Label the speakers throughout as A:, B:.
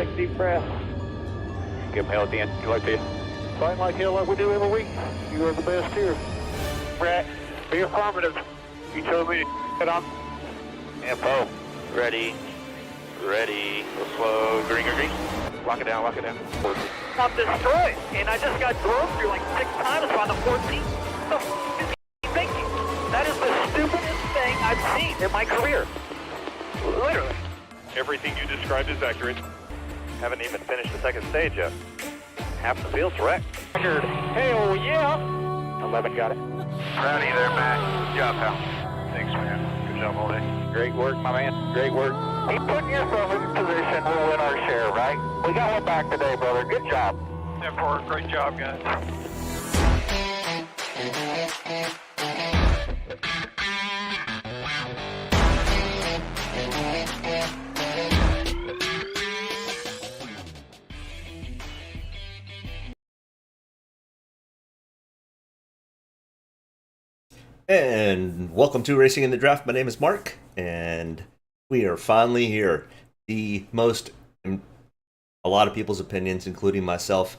A: Take a deep breath. Give them hell at the end. You like this? Fight like hell like we do every week. You are the best here. Brett, be affirmative. You told me to get on. Info. Ready. Ready. Go slow. Green, green, green. Lock it down, lock it down. I'm destroyed, and I just got drove through like 6 times on the 14th. So, thinking. That is the stupidest thing I've seen in my career. Literally.
B: Everything you described is accurate.
A: Haven't even finished the second stage yet. Half the field's wrecked. Hell yeah! 11 got it.
B: Proud of you there, Matt. Good job, pal. Thanks, man. Good job all day.
A: Great work, my man. Great work. Keep putting yourself in position. We'll win our share, right? We got one back today, brother. Good job.
B: 10-4. Great job, guys.
C: And welcome to Racing in the Draft. My name is Mark, and we are finally here. The most, in a lot of people's opinions, including myself,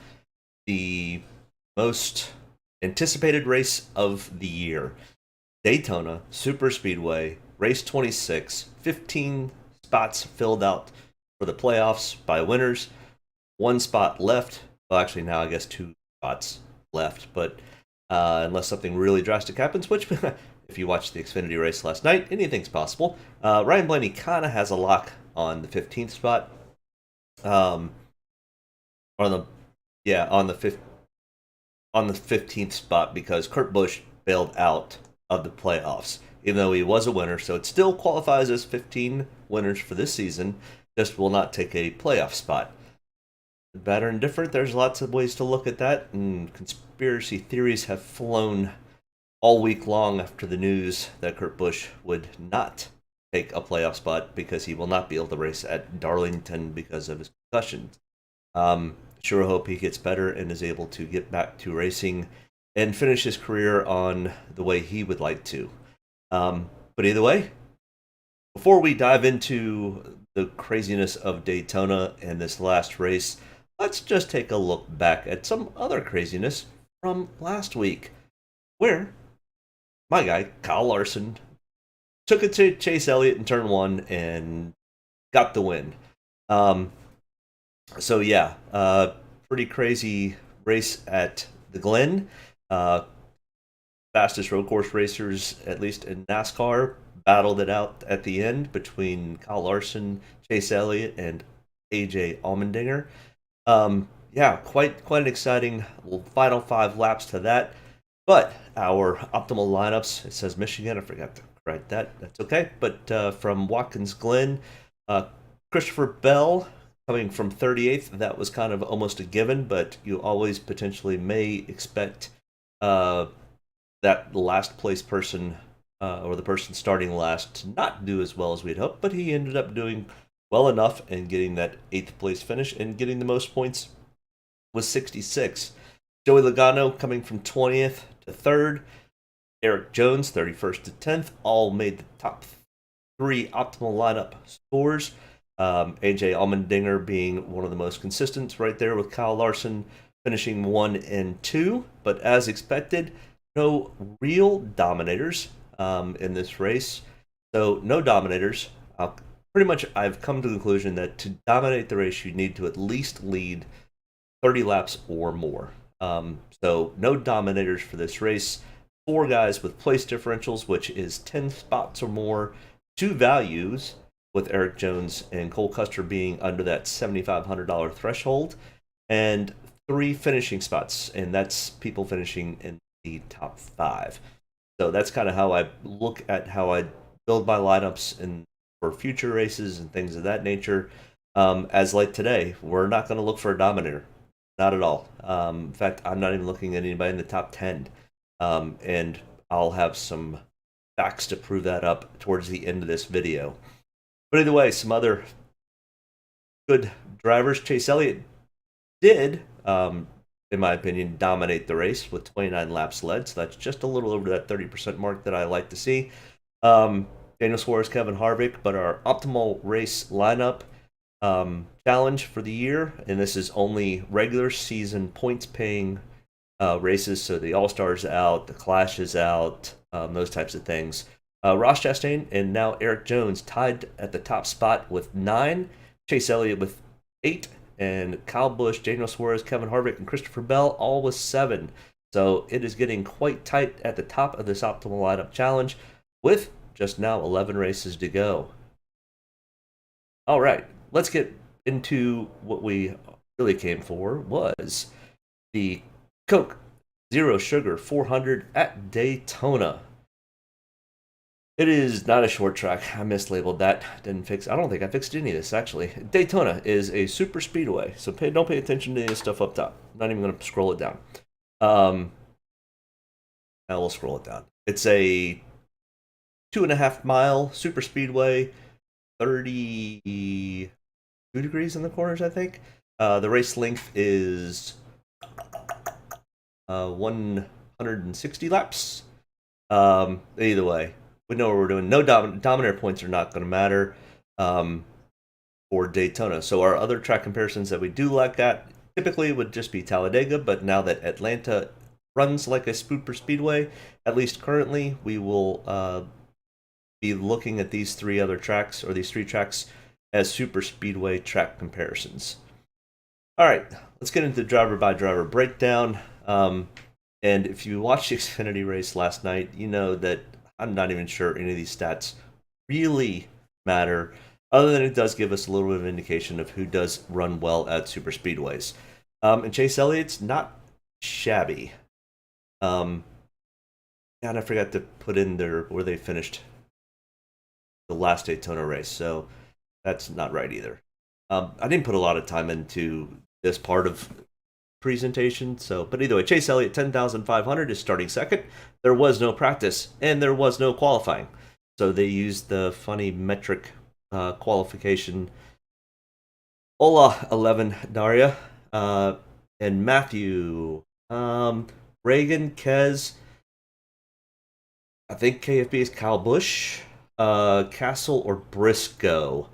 C: the most anticipated race of the year. Daytona Super Speedway, race 26, 15 spots filled out for the playoffs by winners. 1 spot left. Well, actually now I guess 2 spots left, but unless something really drastic happens, which if you watched the Xfinity race last night, anything's possible. Ryan Blaney kind of has a lock on the 15th spot. On the 15th spot, because Kurt Busch bailed out of the playoffs, even though he was a winner, so it still qualifies as 15 winners for this season, just will not take a playoff spot. Better and different, there's lots of ways to look at that, and conspiracy theories have flown all week long after the news that Kurt Busch would not take a playoff spot because he will not be able to race at Darlington because of his concussion. Sure hope he gets better and is able to get back to racing and finish his career on the way he would like to. But either way, before we dive into the craziness of Daytona and this last race, let's just take a look back at some other craziness from last week, where my guy, Kyle Larson, took it to Chase Elliott in turn 1 and got the win. So yeah, pretty crazy race at the Glen. Fastest road course racers, at least in NASCAR, battled it out at the end between Kyle Larson, Chase Elliott, and AJ Allmendinger. Yeah, quite an exciting final 5 laps to that. But our optimal lineups, it says Michigan, I forgot to write that, that's okay. But from Watkins Glen, Christopher Bell coming from 38th, that was kind of almost a given, but you always potentially may expect that last place person, or the person starting last, to not do as well as we'd hoped, but he ended up doing well enough and getting that 8th place finish and getting the most points with 66. Joey Logano coming from 20th to 3rd. Eric Jones, 31st to 10th, all made the top 3 optimal lineup scores. AJ Allmendinger being one of the most consistent right there with Kyle Larson finishing 1 and 2. But as expected, no real dominators in this race. So no dominators. Pretty much I've come to the conclusion that to dominate the race, you need to at least lead 30 laps or more. So no dominators for this race. 4 guys with place differentials, which is 10 spots or more. 2 values, with Eric Jones and Cole Custer being under that $7,500 threshold. And 3 finishing spots, and that's people finishing in the top 5. So that's kind of how I look at how I build my lineups and for future races and things of that nature. As like today, we're not going to look for a dominator. Not at all. In fact, I'm not even looking at anybody in the top 10. And I'll have some facts to prove that up towards the end of this video. But either way, some other good drivers. Chase Elliott did, in my opinion, dominate the race with 29 laps led. So that's just a little over that 30% mark that I like to see. Daniel Suarez, Kevin Harvick, but our optimal race lineup, challenge for the year, and this is only regular season points paying races. So the All Stars out, the Clash is out, those types of things. Ross Chastain and now Eric Jones tied at the top spot with 9, Chase Elliott with 8, and Kyle Busch, Daniel Suarez, Kevin Harvick, and Christopher Bell all with 7. So it is getting quite tight at the top of this optimal lineup challenge with just now 11 races to go. All right, let's get into what we really came for, was the Coke Zero Sugar 400 at Daytona. It is not a short track. I mislabeled that. I don't think I fixed any of this, actually. Daytona is a super speedway, so don't pay attention to any of this stuff up top. I'm not even going to scroll it down. Now we'll scroll it down. It's a 2.5 mile super speedway, 32 degrees in the corners, I think. The race length is 160 laps. Either way, we know what we're doing. No Dominator points are not going to matter for Daytona. So our other track comparisons that we do look at typically would just be Talladega, but now that Atlanta runs like a super speedway, at least currently, we will be looking at these 3 other tracks, or these 3 tracks, as super speedway track comparisons. All right, let's get into the driver-by-driver breakdown. And if you watched the Xfinity race last night, you know that I'm not even sure any of these stats really matter, other than it does give us a little bit of indication of who does run well at super speedways. And Chase Elliott's not shabby. And I forgot to put in there where they finished the last Daytona race, so that's not right either. I didn't put a lot of time into this part of presentation, but either way, Chase Elliott 10,500 is starting second. There was no practice and there was no qualifying, so they used the funny metric qualification. Ola 11 Daria and Matthew Reagan, Kez, I think KFB is Kyle Busch, Castle, or Briscoe.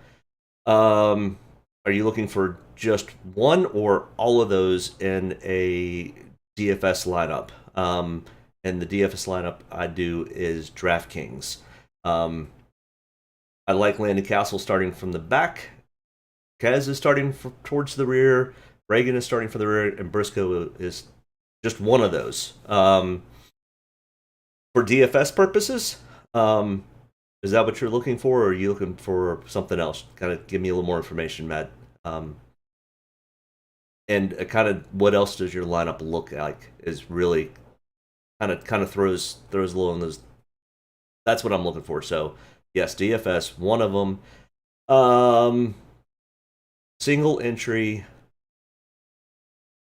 C: Are you looking for just one or all of those in a DFS lineup? And the DFS lineup I do is Draftkings. I like Landon Castle starting from the back. Kez is starting towards the rear. Reagan is starting for the rear, and Briscoe is just one of those. For DFS purposes, is that what you're looking for, or are you looking for something else? Kind of give me a little more information, Matt. And kind of what else does your lineup look like is really kind of throws a little in those. That's what I'm looking for. So yes, DFS, one of them. Single entry.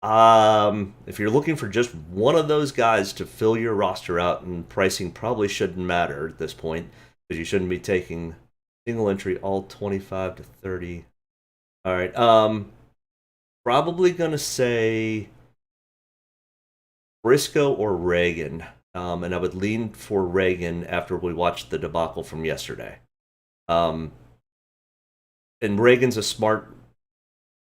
C: If you're looking for just one of those guys to fill your roster out, and pricing probably shouldn't matter at this point, because you shouldn't be taking single entry all 25 to 30. All right. Probably gonna say Briscoe or Reagan, and I would lean for Reagan after we watched the debacle from yesterday. And Reagan's a smart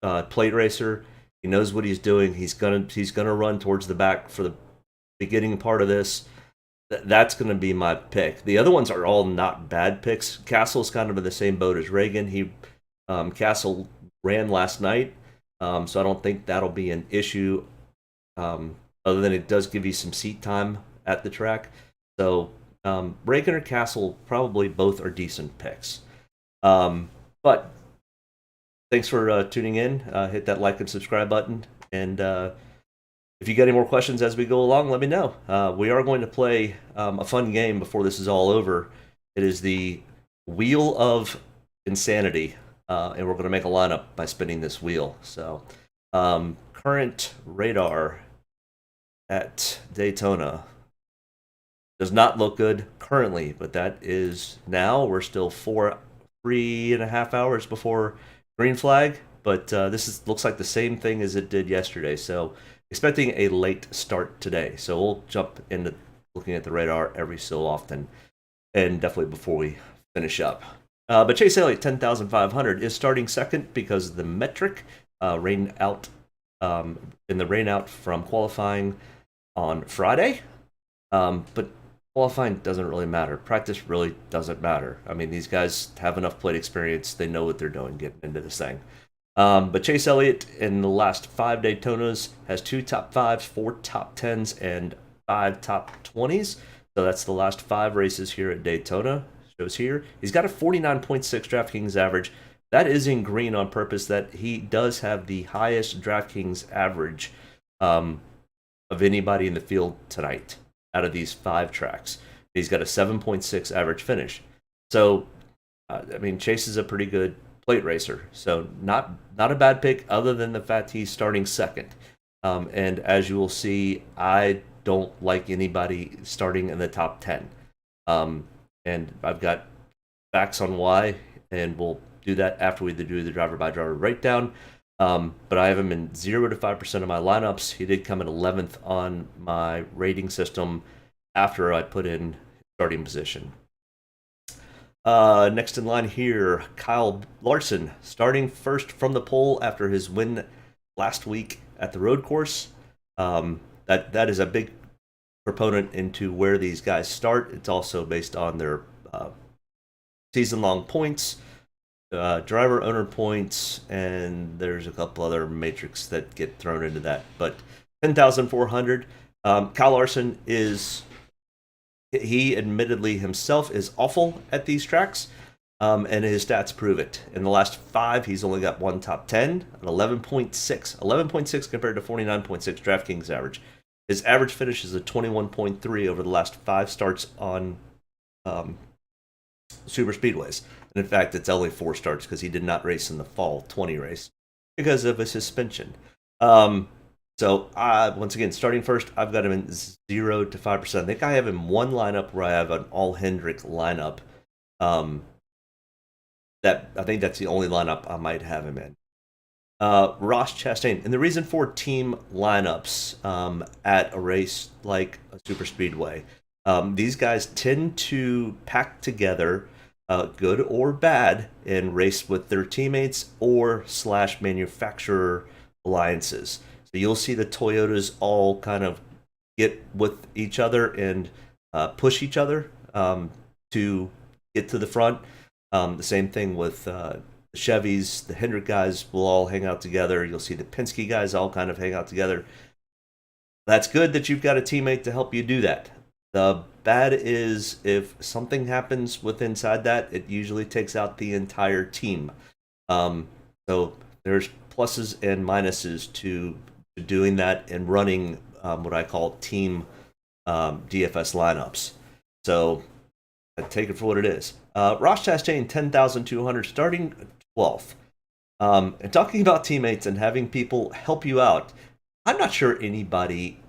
C: plate racer. He knows what he's doing. He's gonna run towards the back for the beginning part of this. That's gonna be my pick. The other ones are all not bad picks. Castle's kind of in the same boat as Reagan. Castle ran last night, so I don't think that'll be an issue. Other than it does give you some seat time at the track. So Reagan or Castle, probably both are decent picks. But thanks for tuning in. Hit that like and subscribe button. And if you got any more questions as we go along, let me know. We are going to play a fun game before this is all over. It is the Wheel of Insanity. And we're going to make a lineup by spinning this wheel. So current radar at Daytona does not look good currently, but that is now. We're still 3.5 hours before green flag, but this looks like the same thing as it did yesterday. So expecting a late start today. So we'll jump into looking at the radar every so often, and definitely before we finish up. But Chase Elliott, 10,500, is starting second because of the metric rain out in the rain out from qualifying on Friday. But qualifying doesn't really matter. Practice really doesn't matter. I mean, these guys have enough plate experience. They know what they're doing getting into this thing. But Chase Elliott in the last 5 Daytonas has 2 top 5s, 4 top 10s, and 5 top 20s. So that's the last 5 races here at Daytona. Shows here. He's got a 49.6 DraftKings average. That is in green on purpose. That he does have the highest DraftKings average of anybody in the field tonight out of these 5 tracks. He's got a 7.6 average finish. So, I mean, Chase is a pretty good plate racer. So not a bad pick other than the fact he's starting second. And as you will see, I don't like anybody starting in the top 10. And I've got facts on why, and we'll do that after we do the driver-by-driver breakdown. But I have him in 0 to 5% of my lineups. He did come in 11th on my rating system after I put in starting position. Next in line here, Kyle Larson, starting first from the pole after his win last week at the road course. That is a big proponent into where these guys start. It's also based on their season-long points, driver owner points, and there's a couple other matrix that get thrown into that. But 10,400. Kyle Larson he admittedly himself is awful at these tracks, and his stats prove it. In the last 5, he's only got 1 top 10, an 11.6. 11.6 compared to 49.6 DraftKings average. His average finish is a 21.3 over the last 5 starts on super speedways. And in fact, it's only 4 starts because he did not race in the fall 20 race because of a suspension. So once again, starting first, I've got him in 0 to 5%. I think I have him one lineup where I have an all Hendrick lineup. That I think that's the only lineup I might have him in. Ross Chastain, and the reason for team lineups at a race like a super speedway, these guys tend to pack together, good or bad, and race with their teammates or / manufacturer alliances. So you'll see the Toyotas all kind of get with each other and push each other to get to the front. The same thing with the Chevys. The Hendrick guys will all hang out together. You'll see the Penske guys all kind of hang out together. That's good that you've got a teammate to help you do that. The bad is if something happens with inside that, it usually takes out the entire team. So there's pluses and minuses to doing that and running what I call team DFS lineups. So I take it for what it is. Ross Chastain, 10,200, starting 12th. And talking about teammates and having people help you out, I'm not sure anybody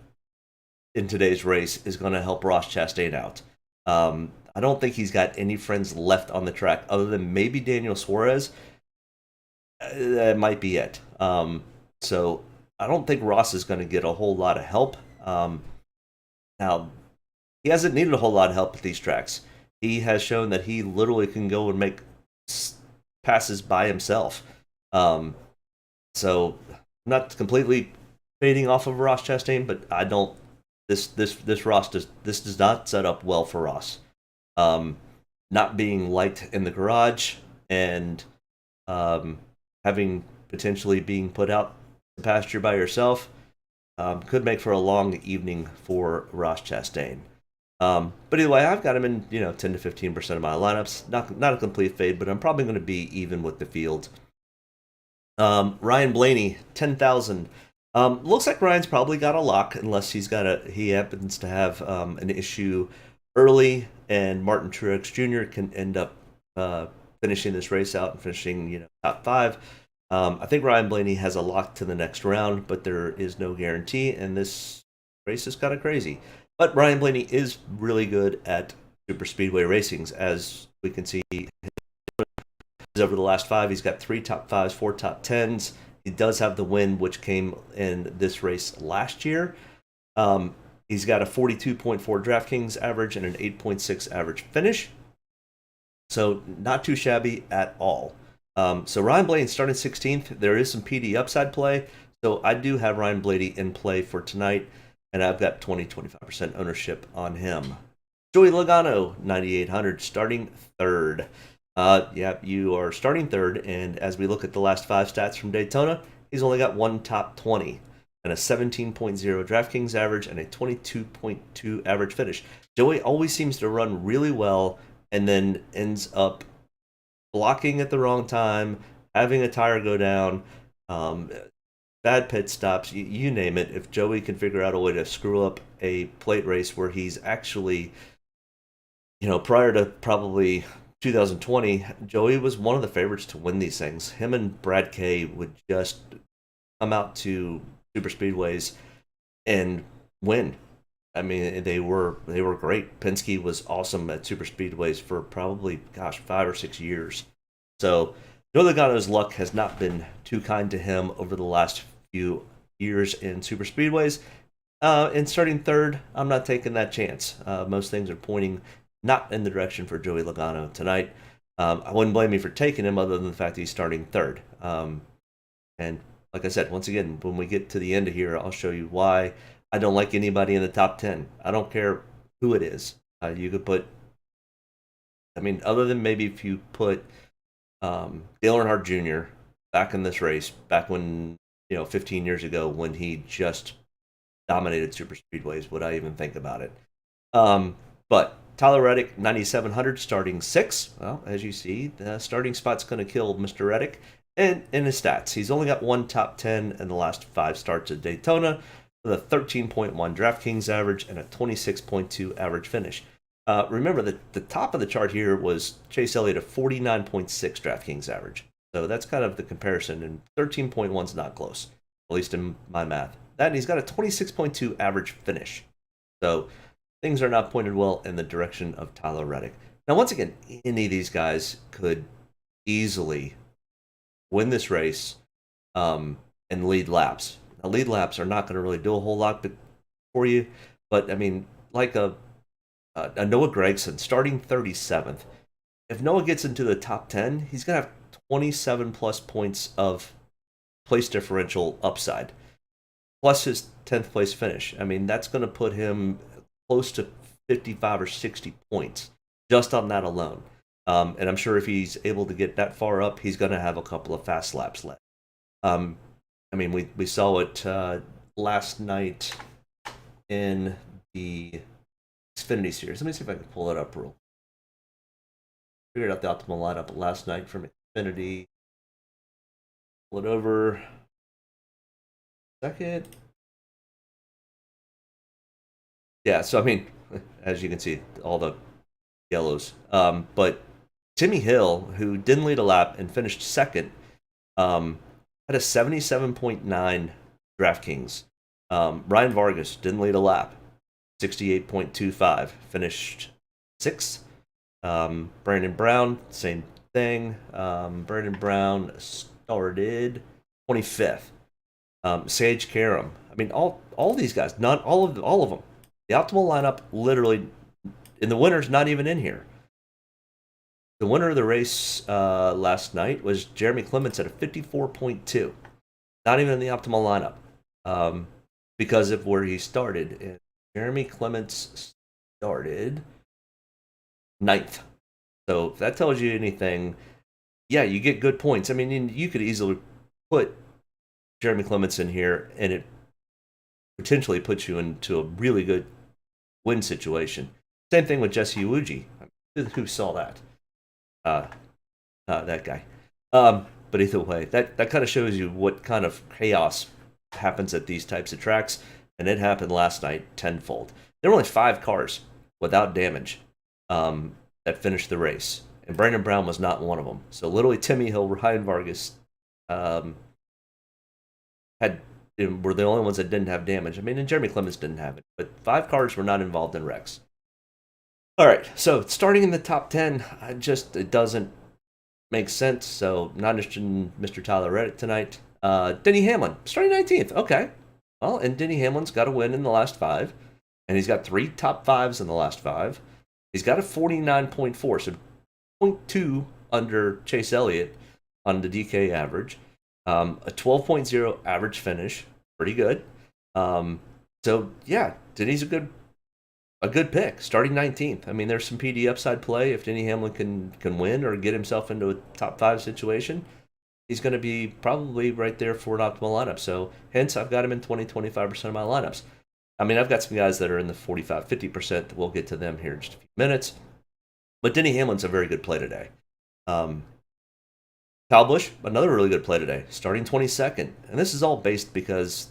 C: in today's race is going to help Ross Chastain out. I don't think he's got any friends left on the track other than maybe Daniel Suarez. That might be it. So I don't think Ross is going to get a whole lot of help. Now, he hasn't needed a whole lot of help at these tracks. He has shown that he literally can go and make passes by himself. So I'm not completely fading off of Ross Chastain, but I don't. This Ross does not set up well for Ross. Not being liked in the garage and having potentially being put out the pasture by yourself could make for a long evening for Ross Chastain. But anyway, I've got him in 10 to 15% of my lineups. Not a complete fade, but I'm probably going to be even with the field. Ryan Blaney, 10,000. Looks like Ryan's probably got a lock unless he happens to have an issue early, and Martin Truex Jr. can end up finishing this race out and finishing top 5. I think Ryan Blaney has a lock to the next round, but there is no guarantee, and this race is kind of crazy. But Ryan Blaney is really good at super speedway racings, as we can see. Over the last 5, he's got 3 top 5s, 4 top 10s. He does have the win, which came in this race last year. He's got a 42.4 DraftKings average and an 8.6 average finish. So not too shabby at all. So Ryan Blaney starting 16th. There is some PD upside play. So I do have Ryan Blaney in play for tonight, and I've got 25% ownership on him. Joey Logano, 9,800, starting third. Yeah, you are starting third, and as we look at the last 5 stats from Daytona, he's only got one top 20 and a 17.0 DraftKings average and a 22.2 average finish. Joey always seems to run really well and then ends up blocking at the wrong time, having a tire go down, bad pit stops, you name it. If Joey can figure out a way to screw up a plate race where he's actually, prior to probably 2020, Joey was one of the favorites to win these things. Him and Brad Kay would just come out to super speedways and win. I mean, they were great. Penske was awesome at super speedways for probably, 5 or 6 years. So Joey Logano's luck has not been too kind to him over the last few years in super speedways. In starting third, I'm not taking that chance. Most things are pointing not in the direction for Joey Logano tonight. I wouldn't blame me for taking him other than the fact that he's starting third. And like I said, once again, when we get to the end of here, I'll show you why I don't like anybody in the top 10. I don't care who it is. You could put, other than maybe if you put Dale Earnhardt Jr. back in this race, back when, 15 years ago when he just dominated super speedways, would I even think about it? But Tyler Reddick, 9,700, starting 6. Well, as you see, the starting spot's going to kill Mr. Reddick. And in his stats, he's only got one top 10 in the last 5 starts at Daytona, with a 13.1 DraftKings average and a 26.2 average finish. Remember that the top of the chart here was Chase Elliott, a 49.6 DraftKings average. So that's kind of the comparison, and 13.1 is not close, at least in my math. That, and he's got a 26.2 average finish. So things are not pointed well in the direction of Tyler Reddick. Now, once again, any of these guys could easily win this race and lead laps. Now, lead laps are not going to really do a whole lot for you, but like a Noah Gragson starting 37th. If Noah gets into the top 10, he's going to have 27 plus points of place differential upside, plus his 10th place finish. That's going to put him close to 55 or 60 points just on that alone. And I'm sure if he's able to get that far up, he's going to have a couple of fast laps left. We saw it last night in the Xfinity Series. Let me see if I can pull it up real. Figured out the optimal lineup last night from Xfinity. Pull it over. Second. Yeah, so as you can see, all the yellows. But Timmy Hill, who didn't lead a lap and finished second, had a 77.9 DraftKings. Ryan Vargas didn't lead a lap, 68.25, finished sixth. Brandon Brown, same thing. Brandon Brown started 25th. Sage Karam. All these guys, not all of them. The optimal lineup, literally, and the winner's not even in here. The winner of the race last night was Jeremy Clements at a 54.2. Not even in the optimal lineup because of where he started. And Jeremy Clements started 9th. So if that tells you anything, yeah, you get good points. You could easily put Jeremy Clements in here and it potentially puts you into a really good win situation. Same thing with Jesse Iwuji. Who saw that? That guy. But either way, that kind of shows you what kind of chaos happens at these types of tracks, and it happened last night tenfold. There were only 5 cars without damage that finished the race, and Brandon Brown was not one of them. So literally, Timmy Hill, Ryan Vargas were the only ones that didn't have damage. And Jeremy Clements didn't have it, but 5 cars were not involved in wrecks. All right, so starting in the top 10, it doesn't make sense. So not interested in Mr. Tyler Reddick tonight. Denny Hamlin, starting 19th. Okay. Well, and Denny Hamlin's got a win in the last 5, and he's got 3 top 5s in the last 5. He's got a 49.4, so 0.2 under Chase Elliott on the DK average, a 12.0 average finish, pretty good. So yeah, Denny's a good pick, starting 19th. I mean, there's some PD upside play if Denny Hamlin can win or get himself into a top 5 situation. He's going to be probably right there for an optimal lineup. So hence, I've got him in 20-25% of my lineups. I mean, I've got some guys that are in the 45-50%. We'll get to them here in just a few minutes. But Denny Hamlin's a very good play today. Kyle Busch, another really good play today, starting 22nd. And this is all based because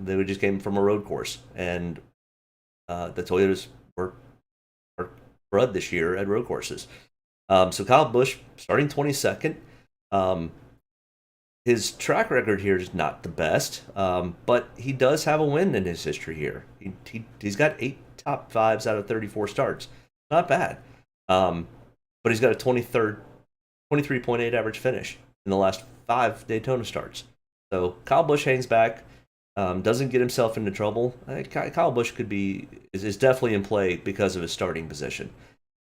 C: they just came from a road course. And the Toyotas were bred this year at road courses. So Kyle Busch, starting 22nd. His track record here is not the best, but he does have a win in his history here. He's got 8 top 5s out of 34 starts. Not bad. But he's got a 23.8 average finish in the last 5 Daytona starts. So Kyle Busch hangs back, doesn't get himself into trouble. Kyle Busch is definitely in play because of his starting position.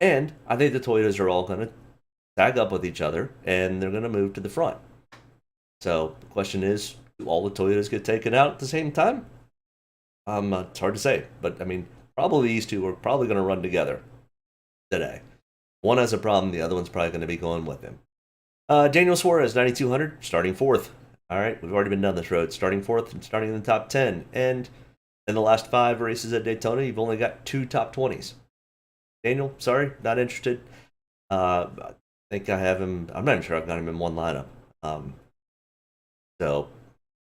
C: And I think the Toyotas are all going to tag up with each other, and they're going to move to the front. So the question is, do all the Toyotas get taken out at the same time? It's hard to say, but I mean, probably these two are probably going to run together today. One has a problem, the other one's probably going to be going with him. Daniel Suarez, 9,200, starting 4th. All right, we've already been down this road, starting 4th and starting in the top 10. And in the last 5 races at Daytona, you've only got 2 top 20s. Daniel, sorry, not interested. I think I have him. I'm not even sure I've got him in one lineup. So,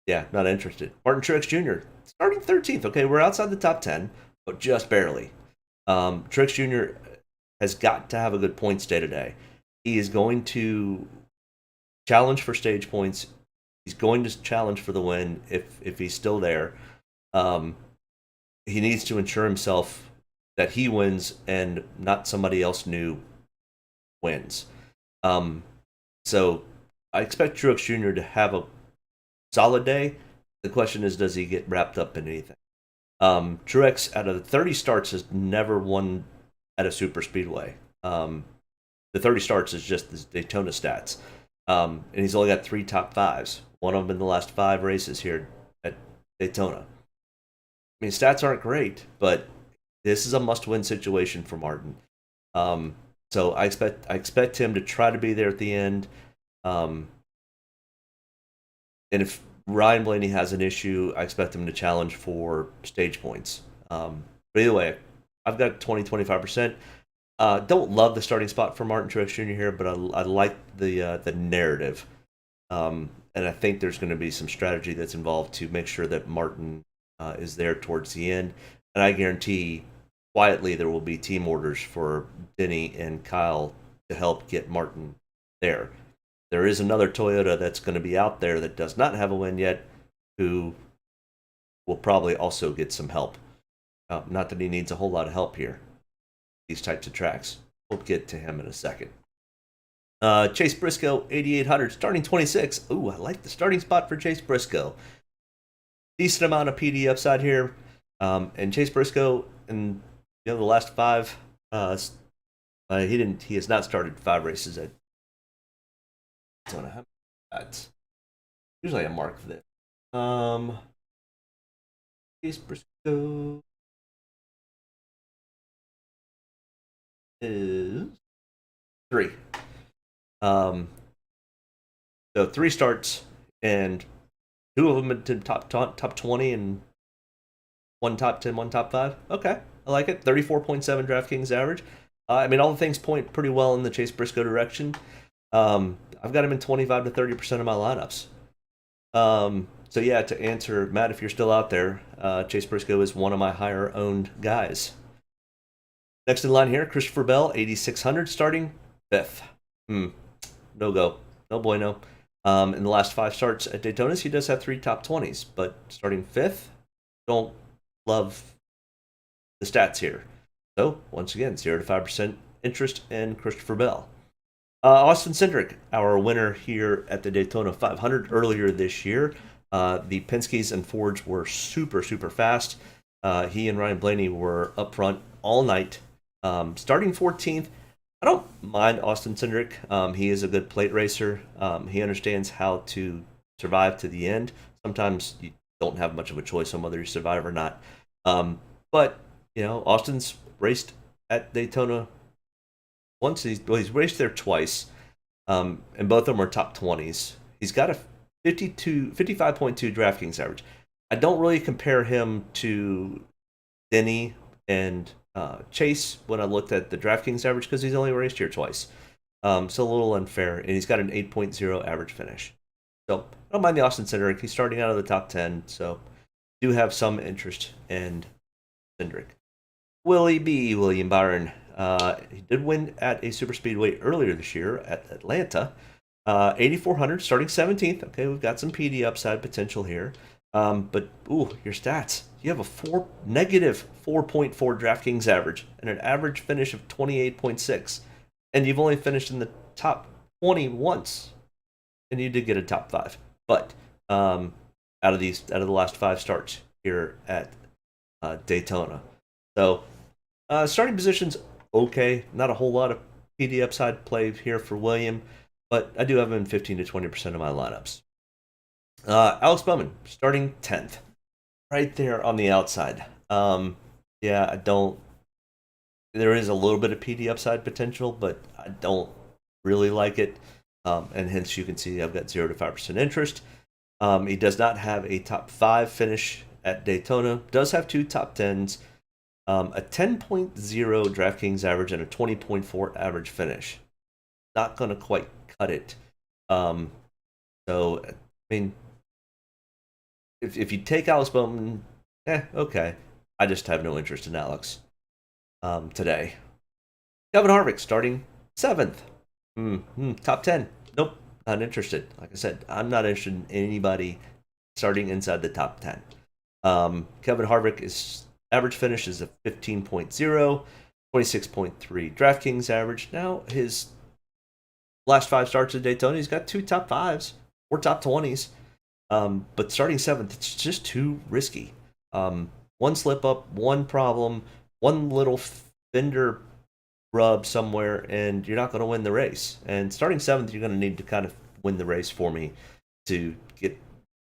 C: yeah, not interested. Martin Truex Jr., starting 13th. Okay, we're outside the top 10, but just barely. Truex Jr. has got to have a good points day today. He is going to challenge for stage points. He's going to challenge for the win if he's still there. He needs to ensure himself that he wins and not somebody else new wins. So I expect Truex Jr. to have a solid day. The question is, does he get wrapped up in anything? Truex, out of the 30 starts, has never won at a super speedway. The 30 starts is just the Daytona stats. And he's only got 3 top 5s. One of them in the last 5 races here at Daytona. I mean, stats aren't great, but this is a must-win situation for Martin. So I expect him to try to be there at the end. And if Ryan Blaney has an issue, I expect him to challenge for stage points. But either way, I've got 20-25%. Don't love the starting spot for Martin Truex Jr. here, but I like the narrative. And I think there's going to be some strategy that's involved to make sure that Martin is there towards the end. And I guarantee quietly there will be team orders for Denny and Kyle to help get Martin there. There is another Toyota that's going to be out there that does not have a win yet, who will probably also get some help. Not that he needs a whole lot of help here. These types of tracks. We'll get to him in a second. Chase Briscoe, 8,800, starting 26. Ooh, I like the starting spot for Chase Briscoe. Decent amount of PD upside here. And Chase Briscoe, in the last 5, he has not started 5 races at Daytona. Usually I mark this. Chase Briscoe is 3. So 3 starts, and 2 of them into top 20 and 1 top 10, 1 top 5. Okay, I like it. 34.7 Draftkings average. I mean, all the things point pretty well in the Chase Briscoe direction. I've got him in 25-30% of my lineups. So yeah, to answer Matt, if you're still out there, Chase Briscoe is one of my higher owned guys. Next in line here, Christopher Bell, 8,600, starting 5th. No go. No bueno. In the last 5 starts at Daytona's, he does have 3 top 20s, but starting 5th, don't love the stats here. So, once again, 0-5% interest in Christopher Bell. Austin Cindric, our winner here at the Daytona 500 earlier this year. The Penske's and Fords were super, super fast. He and Ryan Blaney were up front all night. Starting 14th, I don't mind Austin Cindric. He is a good plate racer. He understands how to survive to the end. Sometimes you don't have much of a choice on whether you survive or not. But Austin's raced at Daytona once. He's raced there twice, and both of them are top 20s. He's got a 55.2 DraftKings average. I don't really compare him to Denny and Chase when I looked at the DraftKings average because he's only raced here twice. So a little unfair, and he's got an 8.0 average finish. So I don't mind the Austin Cindric. He's starting out of the top 10, so do have some interest in Cindric. Willie B. William Byron. He did win at a super speedway earlier this year at Atlanta. 8,400, starting 17th. Okay, we've got some PD upside potential here. But your stats. You have a negative 4.4 DraftKings average and an average finish of 28.6, and you've only finished in the top 20 once, and you did get a top 5. But out of the last 5 starts here at Daytona, so starting positions okay. Not a whole lot of PD upside play here for William, but I do have him in 15 to 20% of my lineups. Alex Bowman, starting 10th, right there on the outside. Yeah, I don't. There is a little bit of PD upside potential, but I don't really like it, and hence you can see I've got 0 to 5% interest. He does not have a top 5 finish at Daytona. Does have 2 top 10s, a 10.0 DraftKings average and a 20.4 average finish. Not going to quite cut it. So I mean, if you take Alex Bowman, okay. I just have no interest in Alex today. Kevin Harvick starting 7th. Top 10. Nope, not interested. Like I said, I'm not interested in anybody starting inside the top 10. Kevin Harvick is average finish is a 15.0, 26.3 DraftKings average. Now his last 5 starts at Daytona, he's got 2 top 5s, 4 top 20s. But starting 7th, it's just too risky. One slip up, one problem, one little fender rub somewhere, and you're not going to win the race. And starting 7th, you're going to need to kind of win the race for me to get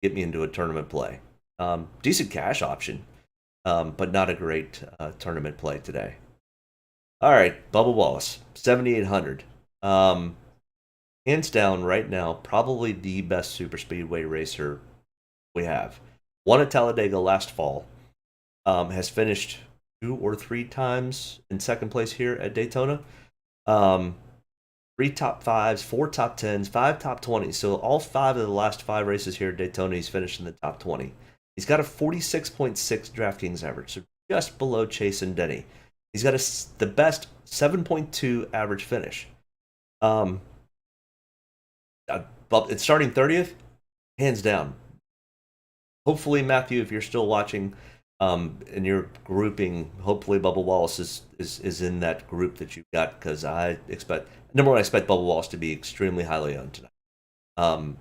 C: me into a tournament play. Decent cash option, but not a great tournament play today. All right, Bubba Wallace, 7,800. Hands down, right now, probably the best super speedway racer we have. Won at Talladega last fall. Has finished 2 or 3 times in second place here at Daytona. 3 top 5s, 4 top 10s, 5 top 20s. So all 5 of the last 5 races here at Daytona, he's finished in the top 20. He's got a 46.6 DraftKings average, so just below Chase and Denny. He's got the best 7.2 average finish. But it's starting 30th, hands down. Hopefully, Matthew, if you're still watching and you're grouping, hopefully Bubba Wallace is in that group that you've got, because I expect Bubba Wallace to be extremely highly owned tonight.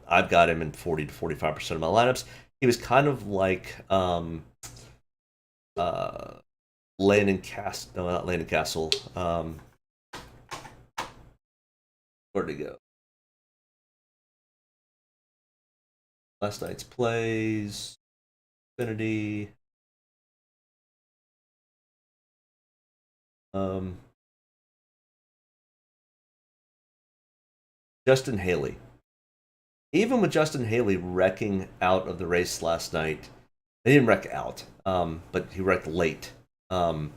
C: I've got him in 40 to 45% of my lineups. He was kind of like Landon Castle. No, not Landon Castle. Where'd he go? Last night's plays, Infinity. Justin Haley. Even with Justin Haley wrecking out of the race last night, he didn't wreck out, but he wrecked late. Got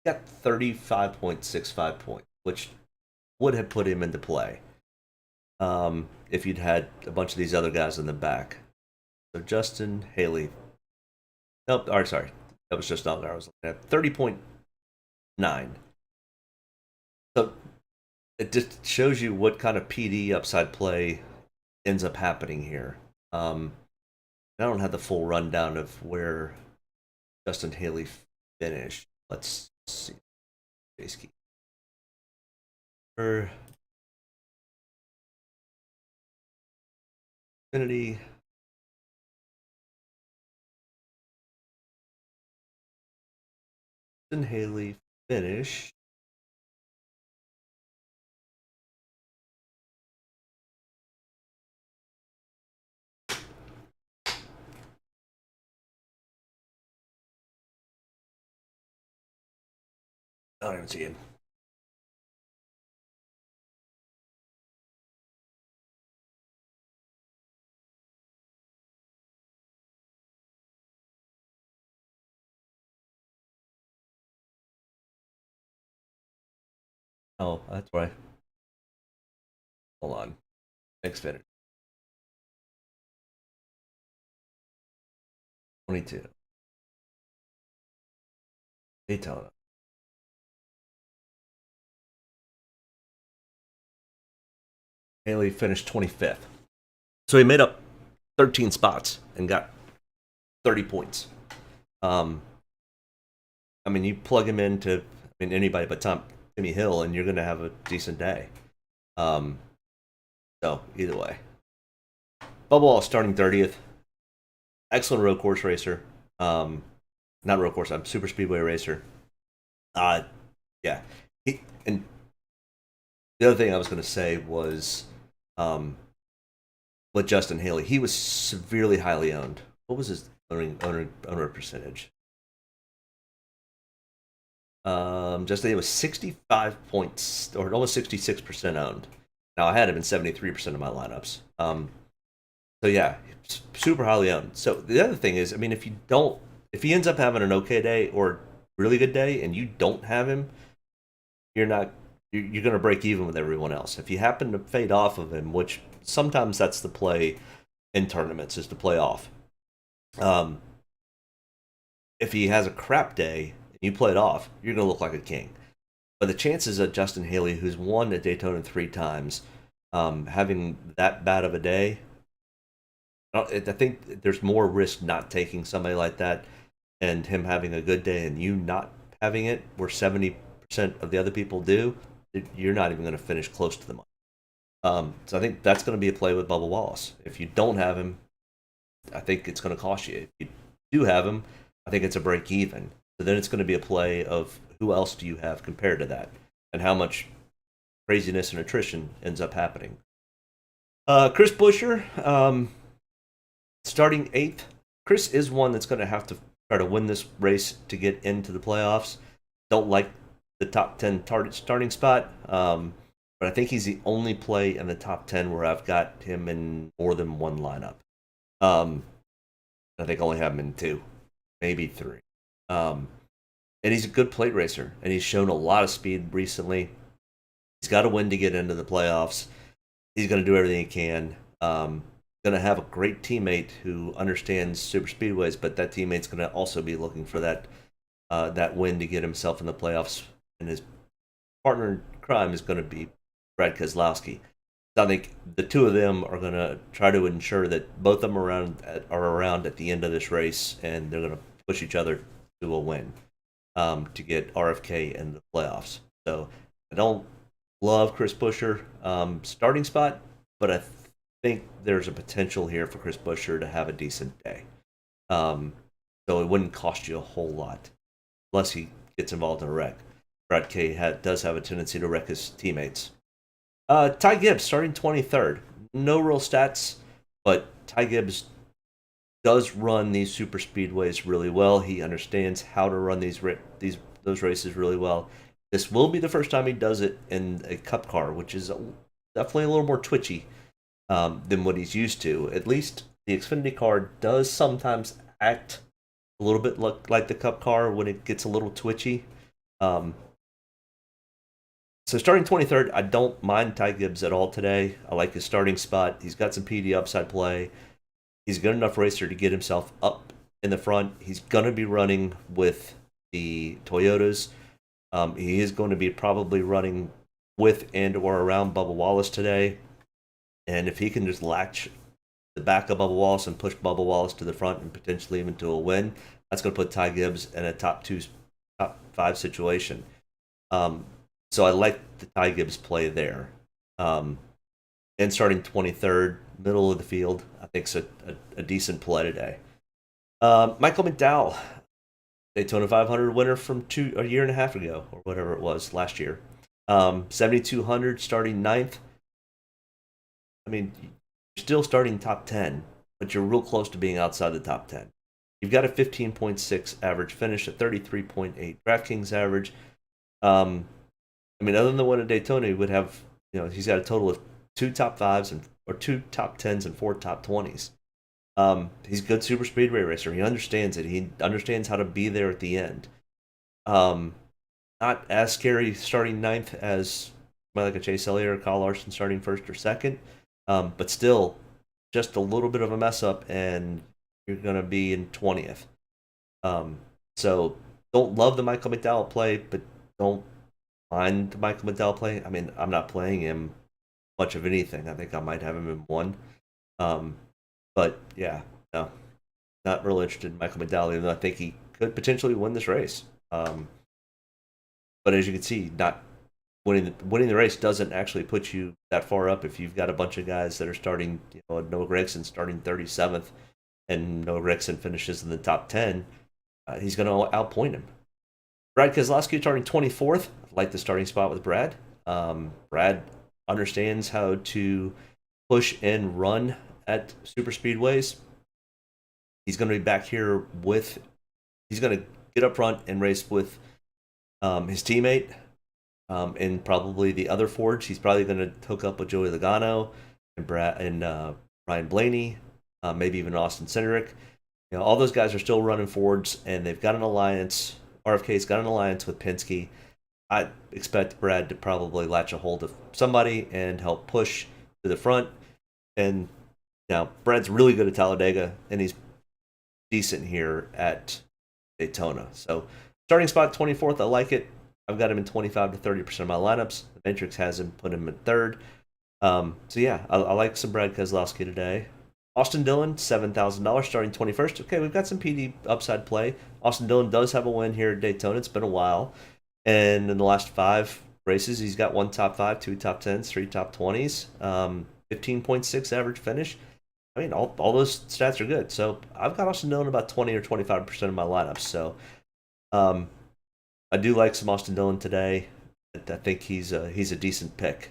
C: 35.65 points, which would have put him into play if you'd had a bunch of these other guys in the back. So Justin Haley. Nope, sorry. That was just not there. I was looking at 30.9. So it just shows you what kind of PD upside play ends up happening here. I don't have the full rundown of where Justin Haley finished. Let's see. Base key. Infinity. Justin Haley finished I don't even see him. Oh, that's right. Hold on. Xfinity. 22. Daytona. Haley finished 25th. So he made up 13 spots and got 30 points. I mean, you plug him into anybody but Timmy Hill, and you're going to have a decent day. So either way, Bubba Wallace starting 30th. Excellent road course racer. Not road course. I'm super speedway racer. Yeah. And the other thing I was going to say was, with Justin Haley, he was severely highly owned. What was his owner percentage? Justin Haley was 65 points, or almost 66% owned. Now I had him in 73% of my lineups. So yeah, super highly owned. So the other thing is, I mean, if he ends up having an okay day or really good day, and you don't have him, you're going to break even with everyone else. If you happen to fade off of him, which sometimes that's the play in tournaments, is to play off. If he has a crap day and you play it off, you're going to look like a king. But the chances of Justin Haley, who's won at Daytona 3 times, having that bad of a day, I think there's more risk not taking somebody like that and him having a good day and you not having it, where 70% of the other people do. You're not even going to finish close to the money. So I think that's going to be a play with Bubba Wallace. If you don't have him, I think it's going to cost you. If you do have him, I think it's a break even. So then it's going to be a play of who else do you have compared to that, and how much craziness and attrition ends up happening. Chris Buescher, starting 8th. Chris is one that's going to have to try to win this race to get into the playoffs. Don't like the top 10 starting spot, but I think he's the only play in the top 10 where I've got him in more than one lineup. I think I only have him in 2, maybe 3. And he's a good plate racer, and he's shown a lot of speed recently. He's got to win to get into the playoffs. He's going to do everything he can. Going to have a great teammate who understands super speedways, but that teammate's going to also be looking for that win to get himself in the playoffs. And his partner in crime is going to be Brad Keselowski. So I think the two of them are going to try to ensure that both of them are around at the end of this race, and they're going to push each other to a win to get RFK in the playoffs. So I don't love Chris Buescher starting spot, but I think there's a potential here for Chris Buescher to have a decent day. So it wouldn't cost you a whole lot, unless he gets involved in a wreck. Brad K does have a tendency to wreck his teammates. Ty Gibbs starting 23rd. No real stats, but Ty Gibbs does run these super speedways really well. He understands how to run those races really well. This will be the first time he does it in a Cup car, which is definitely a little more twitchy than what he's used to. At least the Xfinity car does sometimes act a little bit like the Cup car when it gets a little twitchy. So starting 23rd, I don't mind Ty Gibbs at all today. I like his starting spot. He's got some PD upside play. He's a good enough racer to get himself up in the front. He's going to be running with the Toyotas. He is going to be probably running with and or around Bubba Wallace today. And if he can just latch the back of Bubba Wallace and push Bubba Wallace to the front and potentially even to a win, that's going to put Ty Gibbs in a top 5 situation. So I like the Ty Gibbs play there. And starting 23rd, middle of the field, I think it's a decent play today. Michael McDowell, Daytona 500 winner from a year and a half ago, or whatever it was, last year. 7,200, starting 9th. I mean, you're still starting top 10, but you're real close to being outside the top 10. You've got a 15.6 average finish, a 33.8 Draftkings average. I mean, other than the one at Daytona, he would have, he's got a total of 2 top 5s or 2 top 10s and 4 top 20s. He's a good super speedway racer. He understands it. He understands how to be there at the end. Um, Not as scary starting ninth as somebody like a Chase Elliott or Kyle Larson starting first or second, but still just a little bit of a mess up and you're going to be in 20th. So don't love the Michael McDowell play, but don't mind the Michael McDowell play. I mean, I'm not playing him much of anything. I think I might have him in one. But yeah, no, not real interested in Michael McDowell, even though I think he could potentially win this race. But as you can see, not winning the race doesn't actually put you that far up if you've got a bunch of guys that are starting, Noah Gragson starting 37th, and Noah Gragson finishes in the top 10. He's going to outpoint him. Brad Keselowski starting 24th. I like the starting spot with Brad. Brad understands how to push and run at super speedways. He's going to be back here he's going to get up front and race with his teammate and probably the other Fords. He's probably going to hook up with Joey Logano and Ryan Blaney, maybe even Austin Cindric. All those guys are still running Fords, and they've got an alliance. RFK's got an alliance with Penske. I expect Brad to probably latch a hold of somebody and help push to the front. And now Brad's really good at Talladega, and he's decent here at Daytona. So starting spot 24th, I like it. I've got him in 25 to 30% of my lineups. The Matrix has him put him in third. So yeah, I like some Brad Keselowski today. Austin Dillon, $7,000, starting 21st. Okay, we've got some PD upside play. Austin Dillon does have a win here at Daytona. It's been a while. And in the last 5 races, he's got 1 top 5, 2 top 10s, 3 top 20s, 15.6 average finish. I mean, all those stats are good. So I've got Austin Dillon about 20 or 25% of my lineups. So I do like some Austin Dillon today. I think he's a decent pick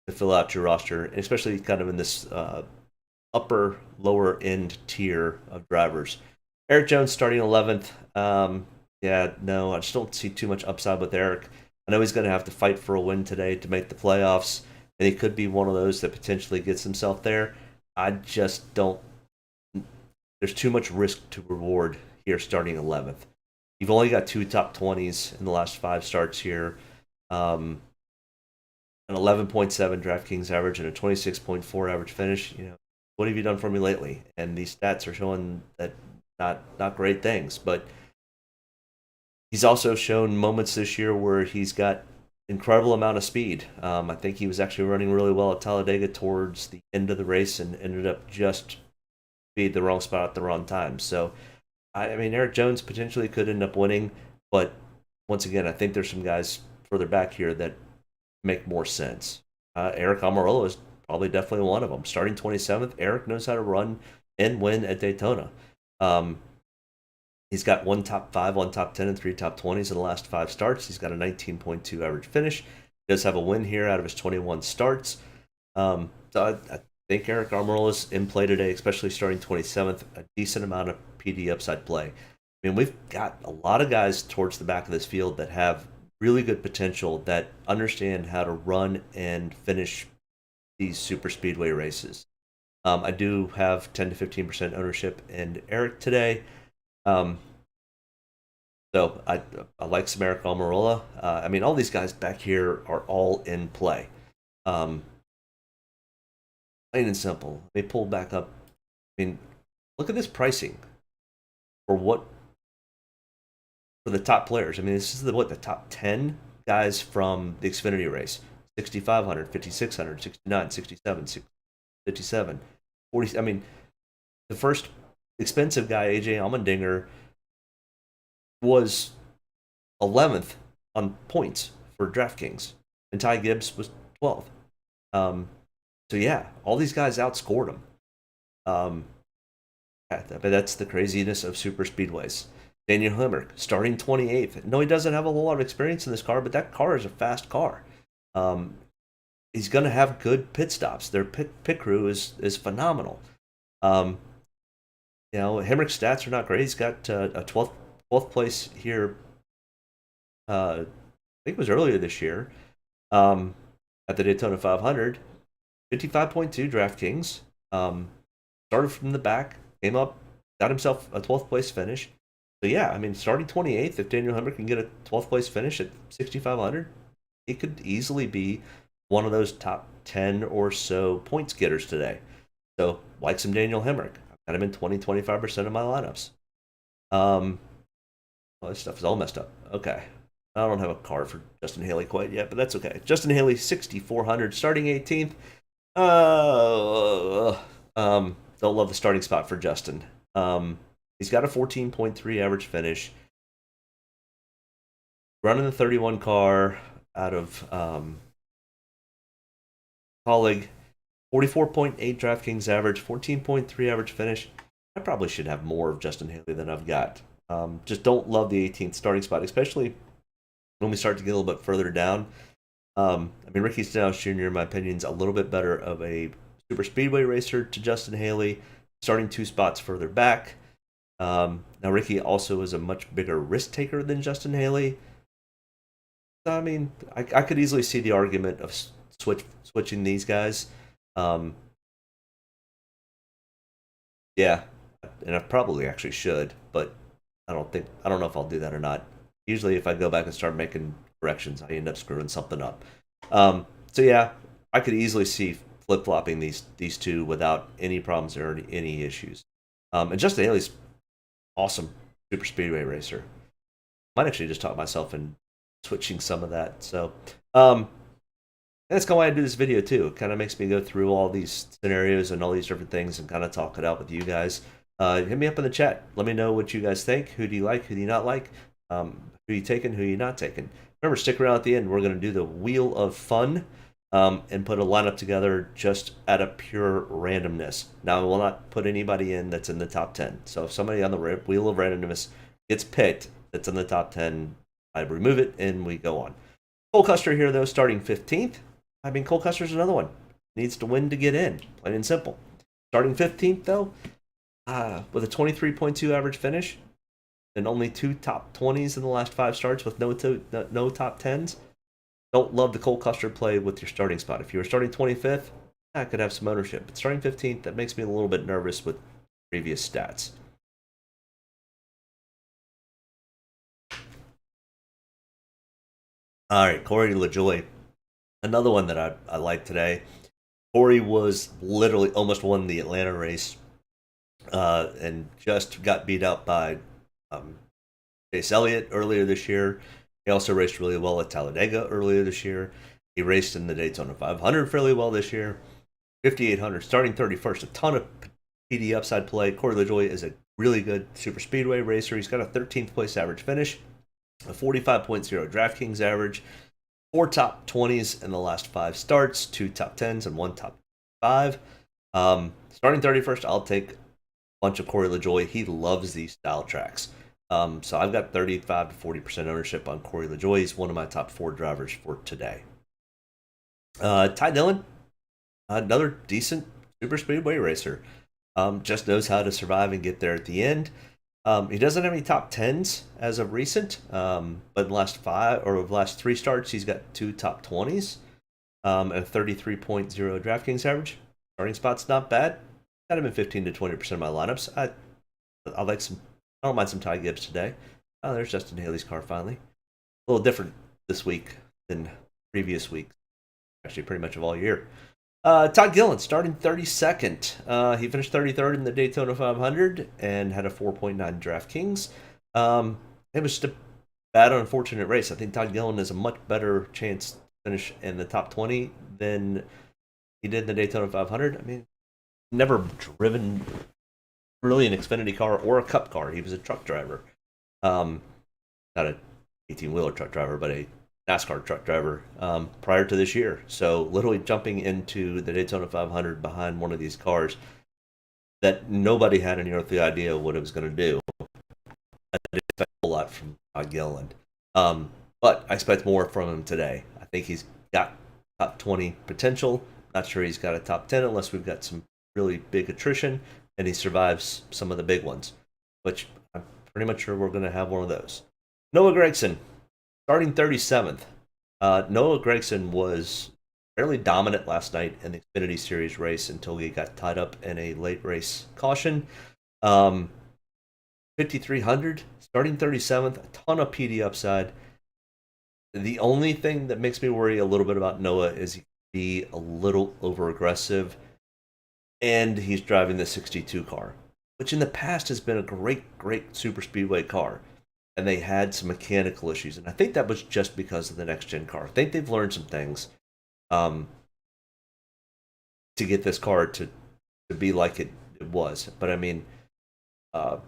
C: to fill out your roster, and especially kind of in this upper lower end tier of drivers. Eric Jones starting 11th. I just don't see too much upside with Eric. I know he's going to have to fight for a win today to make the playoffs, and he could be one of those that potentially gets himself there. I just don't. There's too much risk to reward here starting 11th. You've only got 2 top 20s in the last 5 starts here. An 11.7 DraftKings average and a 26.4 average finish. What have you done for me lately? And these stats are showing that not great things. But he's also shown moments this year where he's got incredible amount of speed. I think he was actually running really well at Talladega towards the end of the race and ended up just being the wrong spot at the wrong time. So, I mean, Eric Jones potentially could end up winning, but once again, I think there's some guys further back here that make more sense. Eric Almirola is probably definitely one of them. Starting 27th, Eric knows how to run and win at Daytona. He's got 1 top 5, 1 top 10, and 3 top 20s in the last 5 starts. He's got a 19.2 average finish. He does have a win here out of his 21 starts. So I think Eric Almirola is in play today, especially starting 27th. A decent amount of PD upside play. I mean, we've got a lot of guys towards the back of this field that have really good potential, that understand how to run and finish these super speedway races. I do have 10 to 15% ownership in Eric today. So I like some Eric Almirola. I mean, all these guys back here are all in play. Plain and simple. They pull back up. I mean, look at this pricing for the top players. I mean, this is the top 10 guys from the Xfinity race. 6,500, 5,600, 69, 67, 57, 40. I mean, the first expensive guy, AJ Allmendinger, was 11th on points for DraftKings, and Ty Gibbs was 12th. So yeah, all these guys outscored him. But that's the craziness of super speedways. Daniel Hemrick starting 28th. No, he doesn't have a lot of experience in this car, but that car is a fast car. He's going to have good pit stops. Their pit crew is phenomenal. Hemrick's stats are not great. He's got a 12th place here I think it was earlier this year, at the Daytona 500. 55.2 DraftKings. Started from the back, came up, got himself a 12th place finish. So yeah, I mean, starting 28th, if Daniel Hemrick can get a 12th place finish at 6,500, he could easily be one of those top 10 or so points getters today. So like some Daniel Hemrick. I've got him in 25% of my lineups. Well, this stuff is all messed up. Okay. I don't have a card for Justin Haley quite yet, but that's okay. Justin Haley, 6,400, starting 18th. Don't love the starting spot for Justin. He's got a 14.3 average finish. Running the 31 car out of Colleague. 44.8 DraftKings average, 14.3 average finish. I probably should have more of Justin Haley than I've got. Just don't love the 18th starting spot, especially when we start to get a little bit further down. I mean, Ricky Stenhouse Jr., in my opinion, is a little bit better of a super speedway racer to Justin Haley, starting 2 spots further back. Now, Ricky also is a much bigger risk taker than Justin Haley. I mean, I could easily see the argument of switching these guys. Yeah, and I probably actually should, but I don't know if I'll do that or not. Usually, if I go back and start making corrections, I end up screwing something up. So yeah, I could easily see flip flopping these two without any problems or any issues. And Justin Haley's awesome super speedway racer. Might actually just talk myself in switching some of that. So that's kind of why I do this video too. It kind of makes me go through all these scenarios and all these different things and kind of talk it out with you guys. Hit me up in the chat. Let me know what you guys think. Who do you like? Who do you not like? Who you taking? Who you not taking? Remember, stick around at the end. We're going to do the Wheel of Fun and put a lineup together just out of pure randomness. Now, I will not put anybody in that's in the top 10. So if somebody on the Wheel of Randomness gets picked that's in the top 10, I remove it and we go on. Cole Custer here, though, starting 15th. I mean, Cole Custer's another one. Needs to win to get in, plain and simple. Starting 15th, though, with a 23.2 average finish and only 2 top 20s in the last 5 starts with no top 10s. Don't love the Cole Custer play with your starting spot. If you were starting 25th, I could have some ownership. But starting 15th, that makes me a little bit nervous with previous stats. All right, Corey LaJoie. Another one that I like today. Corey was literally almost won the Atlanta race and just got beat out by Chase Elliott earlier this year. He also raced really well at Talladega earlier this year. He raced in the Daytona 500 fairly well this year. 5,800, starting 31st. A ton of PD upside play. Corey LaJoie is a really good super speedway racer. He's got a 13th place average finish, a 45.0 DraftKings average, 4 top 20s in the last 5 starts, 2 top 10s, and 1 top 5. Starting 31st, I'll take a bunch of Corey LaJoie. He loves these style tracks. So I've got 35 to 40% ownership on Corey LaJoie. He's one of my top 4 drivers for today. Ty Dillon, another decent super speedway racer. Just knows how to survive and get there at the end. He doesn't have any top 10s as of recent, but in the last 3 starts, he's got 2 top 20s and a 33.0 DraftKings average. Starting spot's not bad. Got him in 15 to 20% of my lineups. I don't mind some Ty Gibbs today. Oh, there's Justin Haley's car finally. A little different this week than previous weeks. Actually, pretty much of all year. Todd Gillen starting 32nd. He finished 33rd in the Daytona 500 and had a 4.9 DraftKings. It was just a bad, unfortunate race. I think Todd Gillen has a much better chance to finish in the top 20 than he did in the Daytona 500. I mean, never driven really an Xfinity car or a Cup car. He was a truck driver. Not an 18-wheeler truck driver, but a NASCAR truck driver prior to this year. So literally jumping into the Daytona 500 behind one of these cars that nobody had any earthly idea what it was going to do. I didn't expect a whole lot from Todd Gilliland. But I expect more from him today. I think he's got top 20 potential. Not sure he's got a top 10 unless we've got some really big attrition and he survives some of the big ones, which I'm pretty much sure we're going to have one of those. Noah Gragson, Starting 37th, Noah Gragson was fairly dominant last night in the Xfinity Series race until he got tied up in a late race caution. 5,300, starting 37th, a ton of PD upside. The only thing that makes me worry a little bit about Noah is he can be a little over aggressive, and he's driving the 62 car, which in the past has been a great super speedway car. And they had some mechanical issues, and I think that was just because of the next gen car. I think they've learned some things um, to get this car to be like it was. But I mean, what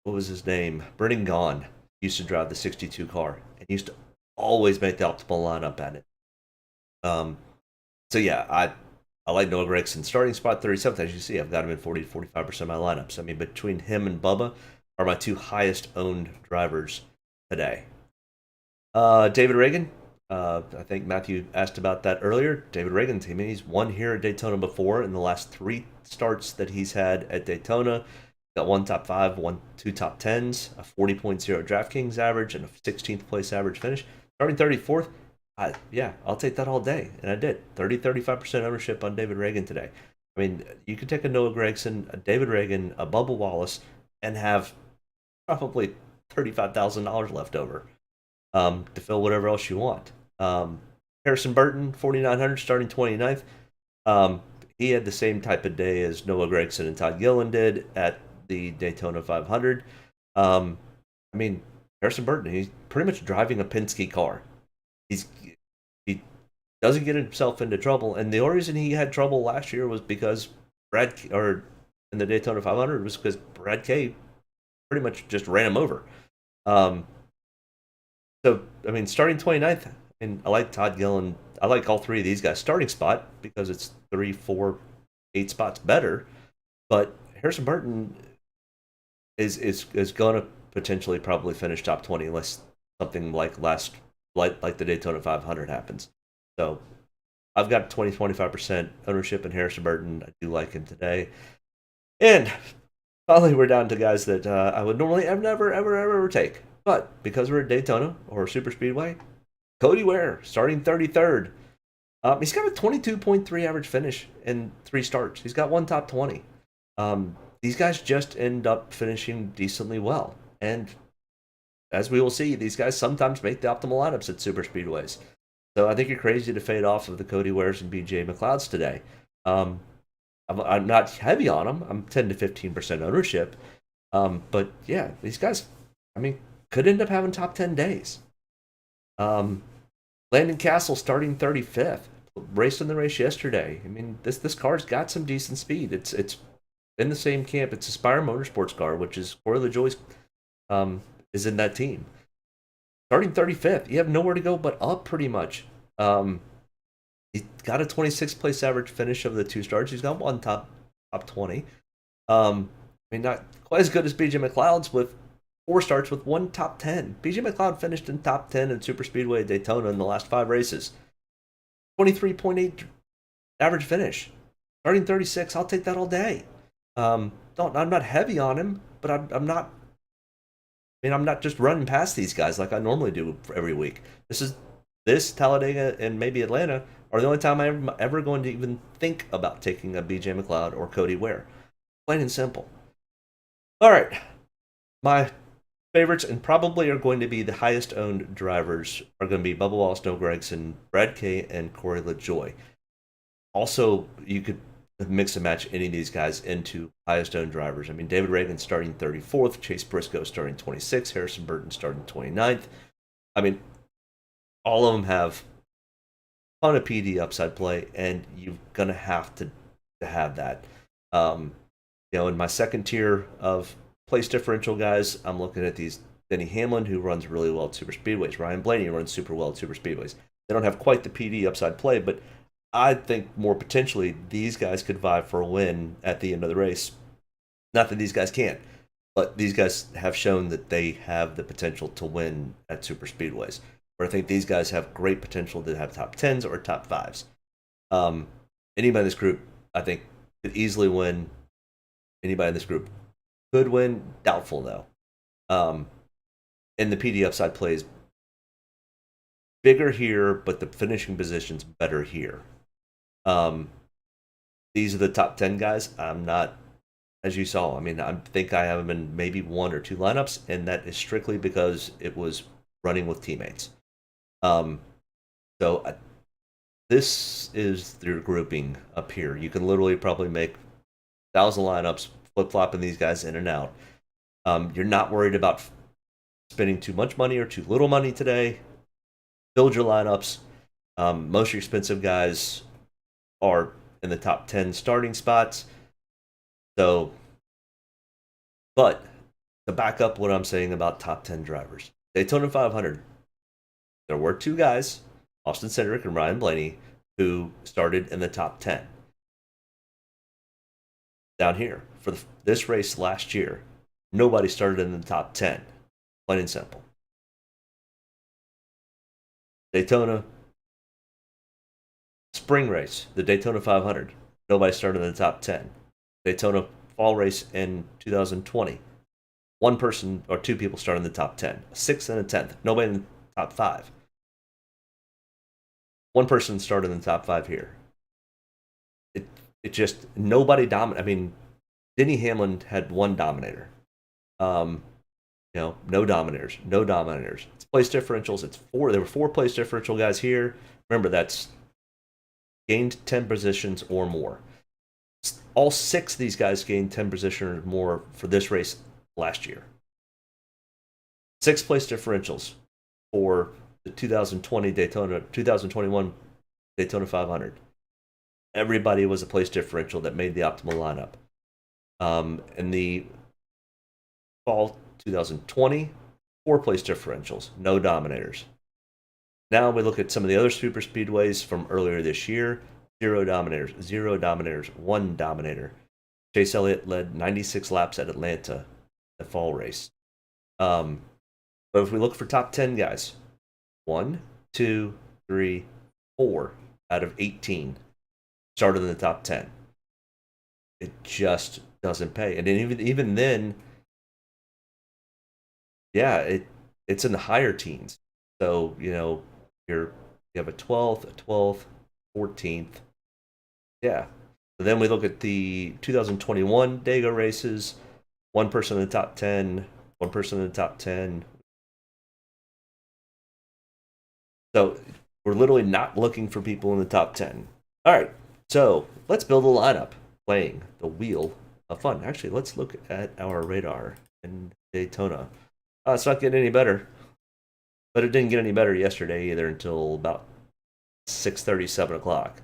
C: was his name? Brennan Gaughan used to drive the 62 car and used to always make the optimal lineup at it. So yeah, I like Noah Gragson. Starting spot 37th, as you see, I've got him in 40 to 45% of my lineups. I mean, between him and Bubba are my two highest owned drivers today. David Reagan, I think Matthew asked about that earlier. David Reagan, I mean, he's won here at Daytona before. In the last 3 starts that he's had at Daytona, got 1 top 5, 2 top 10s, a 40.0 Draftkings average, and a 16th place average finish. Starting 34th, yeah, I'll take that all day. And I did. 35% ownership on David Reagan today. I mean, you could take a Noah Gragson, a David Reagan, a Bubba Wallace, and have probably $35,000 left over to fill whatever else you want. Harrison Burton, 4,900, starting 29th. He had the same type of day as Noah Gragson and Todd Gillen did at the Daytona 500. I mean, Harrison Burton, he's pretty much driving a Penske car. He doesn't get himself into trouble, and the only reason he had trouble last year was because in the Daytona 500 was because Brad K pretty much just ran him over. So, I mean, starting 29th, and I like Todd Gillen. I like all 3 of these guys. Starting spot, because it's 3, 4, 8 spots better. But Harrison Burton is going to potentially probably finish top 20 unless something like the Daytona 500 happens. So, I've got 25% ownership in Harrison Burton. I do like him today. And finally, we're down to guys that I would normally ever take. But because we're at Daytona or Super Speedway, Cody Ware, starting 33rd. He's got a 22.3 average finish in 3 starts. He's got 1 top 20. These guys just end up finishing decently well. And as we will see, these guys sometimes make the optimal lineups at Super Speedways. So I think you're crazy to fade off of the Cody Wares and BJ McLeods today. I'm not heavy on them. I'm 10 to 15% ownership. But yeah, these guys, I mean, could end up having top 10 days. Landon Castle starting 35th. Raced in the race yesterday. I mean, this car's got some decent speed. It's in the same camp. It's Aspire Motorsports car, which is Corey LaJoie's is in that team. Starting 35th. You have nowhere to go but up pretty much. He got a 26th place average finish of the 2 starts. He's got 1 top 20. I mean, not quite as good as BJ McLeod's with 4 starts with 1 top 10. BJ McLeod finished in top 10 in Super Speedway at Daytona in the last 5 races. 23.8 average finish. Starting 36, I'll take that all day. I'm not heavy on him, but I'm not. I mean, I'm not just running past these guys like I normally do every week. This Talladega and maybe Atlanta are the only time I'm ever going to even think about taking a BJ McLeod or Cody Ware. Plain and simple. All right, my favorites, and probably are going to be the highest owned drivers, are going to be Bubba Wallace, Noah Gragson, Brad K, and Corey LaJoie. Also, you could mix and match any of these guys into highest owned drivers. I mean, David Reagan starting 34th, Chase Briscoe starting 26th, Harrison Burton starting 29th. I mean, all of them have a ton of PD upside play, and you're going to have to have that. In my second tier of place differential guys, I'm looking at these Denny Hamlin, who runs really well at Super Speedways. Ryan Blaney runs super well at Super Speedways. They don't have quite the PD upside play, but I think more potentially these guys could vie for a win at the end of the race. Not that these guys can't, but these guys have shown that they have the potential to win at Super Speedways. Where I think these guys have great potential to have top 10s or top 5s. Anybody in this group, I think, could easily win. Anybody in this group could win. Doubtful, though. And the PD upside plays bigger here, but the finishing position's better here. These are the top 10 guys. I'm not, as you saw, I mean, I think I have them in maybe 1 or 2 lineups, and that is strictly because it was running with teammates. So this is your grouping up here. You can literally probably make 1,000 lineups, flip-flopping these guys in and out. You're not worried about spending too much money or too little money today. Build your lineups. Most expensive guys are in the top 10 starting spots. So, but to back up what I'm saying about top 10 drivers, Daytona 500, there were 2 guys, Austin Cindric and Ryan Blaney, who started in the top 10. Down here, for this race last year, nobody started in the top 10. Plain and simple. Daytona spring race, the Daytona 500, nobody started in the top 10. Daytona fall race in 2020, 1 person or 2 people started in the top 10. A 6th and a 10th, nobody in the top 5. 1 person started in the top 5 here. It just, nobody dominated. I mean, Denny Hamlin had 1 dominator. No dominators, no dominators. It's place differentials. It's 4. There were 4 place differential guys here. Remember, that's gained 10 positions or more. All 6 of these guys gained 10 positions or more for this race last year. 6 place differentials for the 2021 Daytona 500. Everybody was a place differential that made the optimal lineup. In the fall 2020, 4 place differentials, no dominators. Now we look at some of the other super speedways from earlier this year. 0 dominators, 1 dominator. Chase Elliott led 96 laps at Atlanta, the fall race. But if we look for top 10 guys, 1, 2, 3, 4 out of 18 started in the top 10. It just doesn't pay. And even then, yeah, it's in the higher teens. So, you have a 12th, 14th. Yeah. So then we look at the 2021 Dago races. 1 person in the top 10, 1 person in the top 10. So we're literally not looking for people in the top 10. All right. So let's build a lineup playing the wheel of fun. Actually, let's look at our radar in Daytona. It's not getting any better. But it didn't get any better yesterday either until about 6:30, 7 o'clock.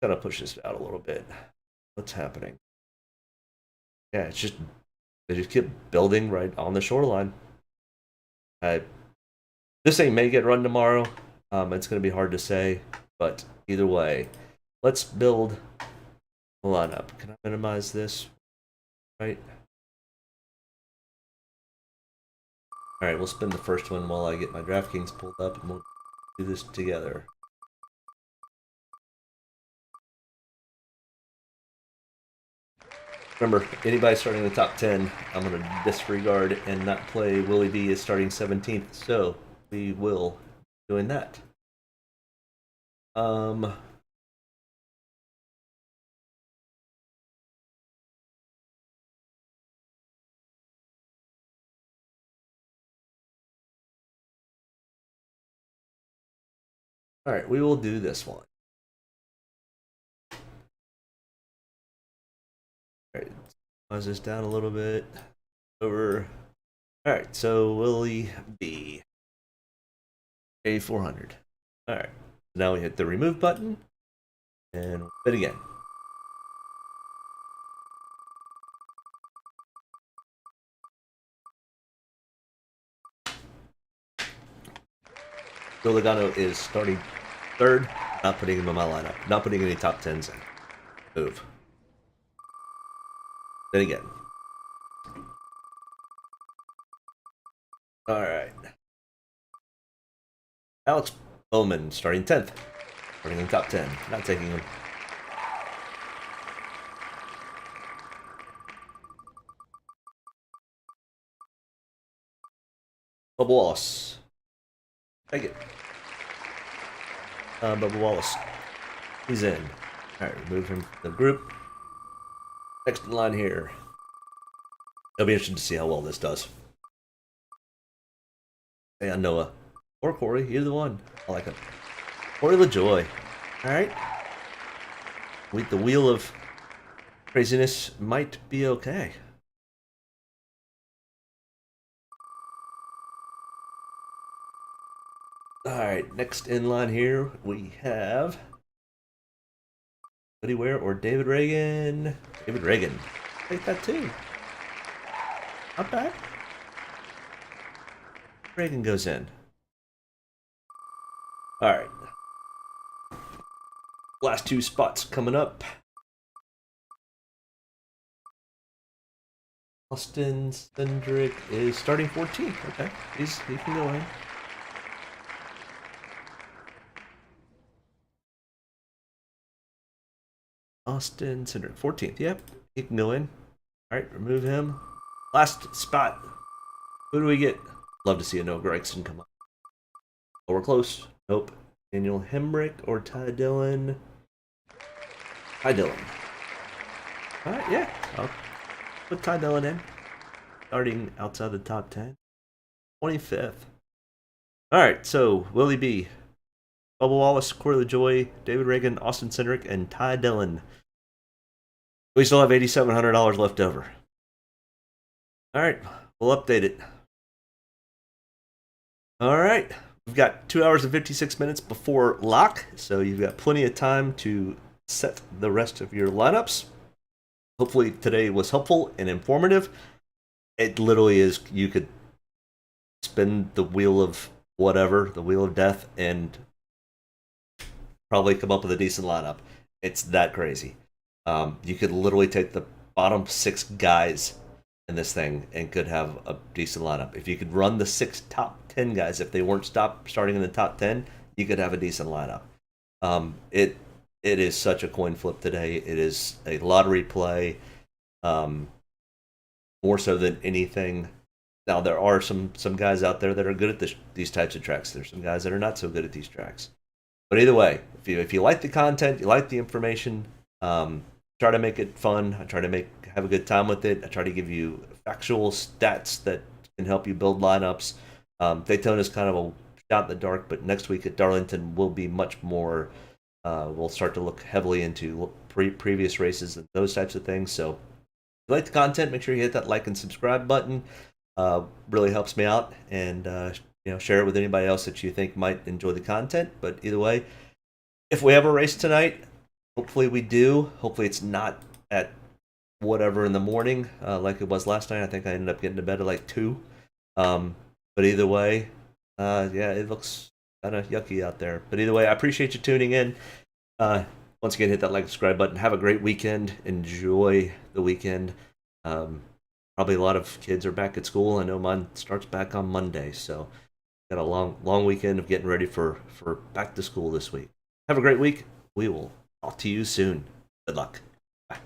C: Gotta push this out a little bit. What's happening? Yeah, they just keep building right on the shoreline. This thing may get run tomorrow. It's gonna be hard to say, but either way, let's build a lineup. Can I minimize this? Right. All right, we'll spin the first one while I get my Draftkings pulled up, and we'll do this together. Remember, anybody starting in the top 10, I'm going to disregard and not play. Willie D is starting 17th, so we will be doing that. All right, we will do this one. All right, pause this down a little bit. Over. All right, so Willie B. A400. All right, now we hit the remove button and hit again. Bill Logano is starting 3rd. Not putting him in my lineup. Not putting any top 10s in. Move. Then again. All right. Alex Bowman starting 10th. Starting in top 10. Not taking him. Bubba Wallace. Take it. Bubba Wallace. He's in. Alright, remove him from the group. Next in line here. It'll be interesting to see how well this does. Hey, on Noah. Or Corey, either one. I like it. Corey LaJoy. Alright. The wheel of craziness might be okay. Alright, next in line here we have Buddy Ware or David Reagan. David Reagan. Take that too. Not bad. Reagan goes in. Alright. Last two spots coming up. Austin Cindric is starting 14th. Okay, he can go in. Austin Cindric, 14th. Yep, he can go in. All right, remove him. Last spot. Who do we get? Love to see a Noah Gregson come up. Oh, we're close. Nope. Daniel Hemrick or Ty Dillon. Ty Dillon. All right, yeah. I'll put Ty Dillon in. Starting outside the top 10. 25th. All right, so Willie B. Bubba Wallace, Corey LaJoy, David Reagan, Austin Cindric, and Ty Dillon. We still have $8,700 left over. All right, we'll update it. All right, we've got 2 hours and 56 minutes before lock, so you've got plenty of time to set the rest of your lineups. Hopefully today was helpful and informative. It literally is, you could spin the wheel of whatever, the wheel of death, and probably come up with a decent lineup. It's that crazy. You could literally take the bottom 6 guys in this thing and could have a decent lineup. If you could run the 6 top 10 guys, if they weren't starting in the top 10, you could have a decent lineup. It is such a coin flip today. It is a lottery play, more so than anything. Now there are some guys out there that are good at these types of tracks. There's some guys that are not so good at these tracks. But either way, if you like the content, you like the information, try to make it fun. I try to have a good time with it. I try to give you factual stats that can help you build lineups. Daytona is kind of a shot in the dark, but next week at Darlington will be much more. We'll start to look heavily into previous races and those types of things. So if you like the content, make sure you hit that like and subscribe button. Really helps me out, and share it with anybody else that you think might enjoy the content. But either way, if we have a race tonight, hopefully we do. Hopefully it's not at whatever in the morning like it was last night. I think I ended up getting to bed at like 2. But either way, it looks kind of yucky out there. But either way, I appreciate you tuning in. Once again, hit that like and subscribe button. Have a great weekend. Enjoy the weekend. Probably a lot of kids are back at school. I know mine starts back on Monday, so got a long weekend of getting ready for back to school this week. Have a great week. We will talk to you soon. Good luck. Bye.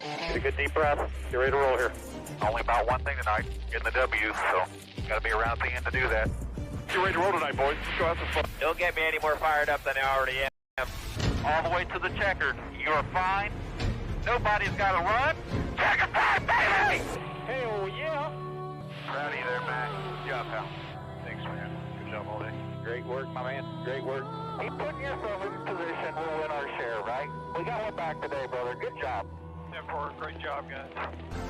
A: Get a good deep breath. Get ready to roll here. Only about one thing tonight, getting the W, so got to be around the end to do that. Get ready to roll tonight, boys. Let's go have some fun.
B: Don't get me any more fired up than I already am.
A: All the way to the checkered. You're fine. Nobody's got to run. Checker time, baby! Hell yeah!
B: Proud of you there, Matt. Good job, pal. Thanks, man. Good job all day.
A: Great work, my man. Great work. Keep putting yourself in position. We'll win our share, right? We got one back today, brother. Good job.
B: 10-4, great job, guys.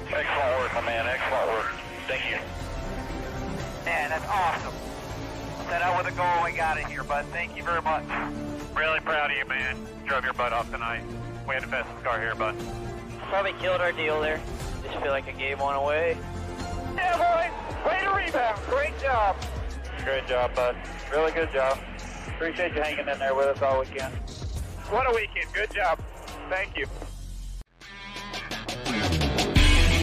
A: Excellent work, my man. Excellent work. Thank you.
B: Man, that's awesome. Set out with a goal we got in here, bud. Thank you very much. Really proud of you, man. Drove your butt off tonight. We had the fastest car here, bud.
D: Probably killed our deal there. Just feel like I gave one away.
B: Yeah, boys. Way to rebound. Great job.
A: Great job, bud. Really good job. Appreciate you hanging in there with us all weekend.
B: What a weekend. Good job. Thank you.